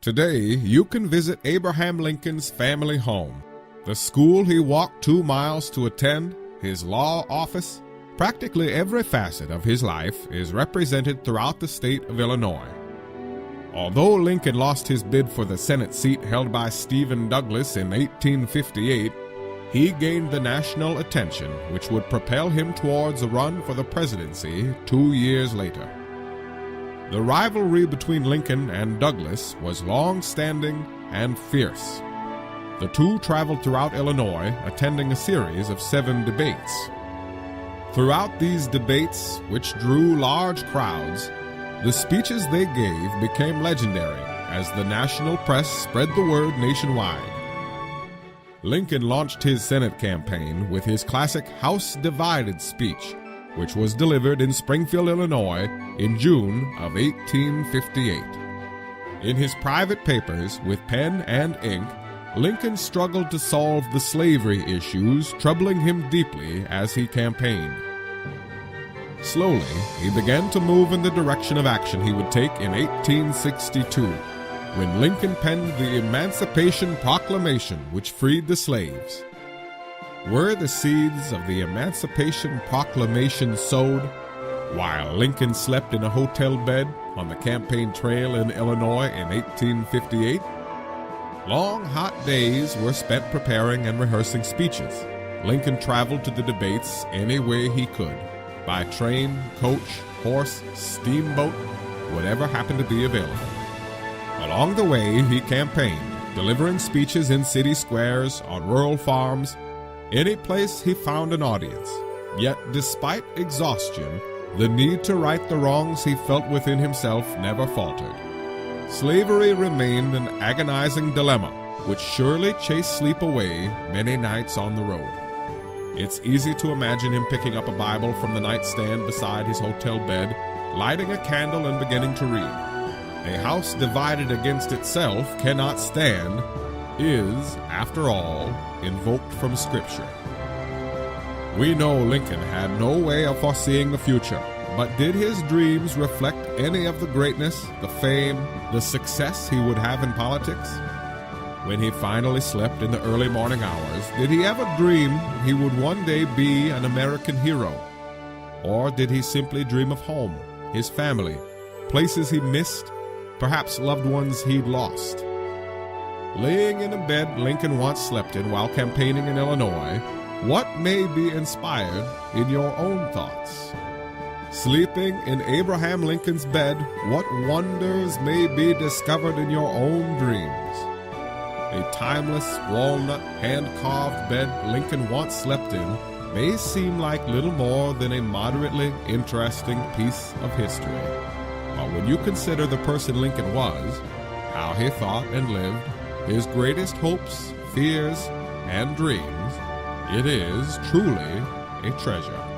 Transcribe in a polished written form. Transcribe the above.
Today, you can visit Abraham Lincoln's family home, the school he walked 2 miles to attend, his law office. Practically every facet of his life is represented throughout the state of Illinois. Although Lincoln lost his bid for the Senate seat held by Stephen Douglas in 1858, he gained the national attention which would propel him towards a run for the presidency 2 years later. The rivalry between Lincoln and Douglas was long-standing and fierce. The two traveled throughout Illinois, attending a series of 7 debates. Throughout these debates, which drew large crowds, the speeches they gave became legendary as the national press spread the word nationwide. Lincoln launched his Senate campaign with his classic House Divided speech, which was delivered in Springfield, Illinois in June of 1858. In his private papers with pen and ink, Lincoln struggled to solve the slavery issues troubling him deeply as he campaigned. Slowly, he began to move in the direction of action he would take in 1862, when Lincoln penned the Emancipation Proclamation which freed the slaves. Were the seeds of the Emancipation Proclamation sowed while Lincoln slept in a hotel bed on the campaign trail in Illinois in 1858? Long, hot days were spent preparing and rehearsing speeches. Lincoln traveled to the debates any way he could, by train, coach, horse, steamboat, whatever happened to be available. Along the way, he campaigned, delivering speeches in city squares, on rural farms, any place he found an audience. Yet, despite exhaustion, the need to right the wrongs he felt within himself never faltered. Slavery remained an agonizing dilemma, which surely chased sleep away many nights on the road. It's easy to imagine him picking up a Bible from the nightstand beside his hotel bed, lighting a candle and beginning to read. A house divided against itself cannot stand is, after all, invoked from Scripture. We know Lincoln had no way of foreseeing the future, but did his dreams reflect any of the greatness, the fame, the success he would have in politics? When he finally slept in the early morning hours, did he ever dream he would one day be an American hero? Or did he simply dream of home, his family, places he missed, perhaps loved ones he'd lost? Laying in a bed Lincoln once slept in while campaigning in Illinois, what may be inspired in your own thoughts? Sleeping in Abraham Lincoln's bed, what wonders may be discovered in your own dreams? A timeless, walnut, hand-carved bed Lincoln once slept in may seem like little more than a moderately interesting piece of history. But when you consider the person Lincoln was, how he thought and lived, his greatest hopes, fears, and dreams, it is truly a treasure.